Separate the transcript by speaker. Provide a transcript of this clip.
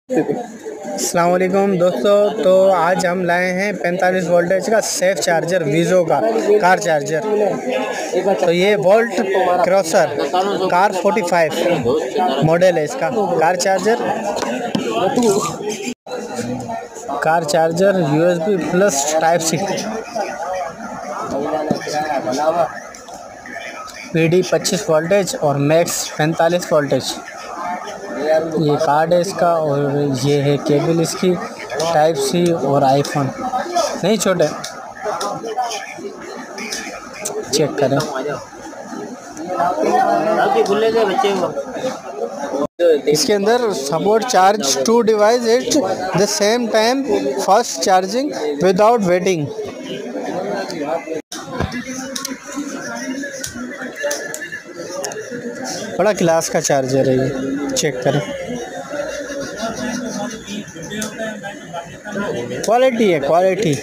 Speaker 1: अस्सलाम वालेकुम दोस्तों। तो आज हम लाए हैं 45 वोल्टेज का सेफ चार्जर वीज़ो का कार चार्जर। तो ये वोल्ट क्रॉसर कार 45 मॉडल है इसका car charger USB plus type C PD 25 voltage और मैक्स 45 वोल्टेज। ये कार्ड है इसका और ये है केबल इसकी टाइप सी और आईफोन नहीं छोटे चेक करें। इसके अंदर support charge two device it the same time fast charging without waiting. बड़ा क्लास का चार्जर है ये, चेक करें। क्वालिटी है क्वालिटी।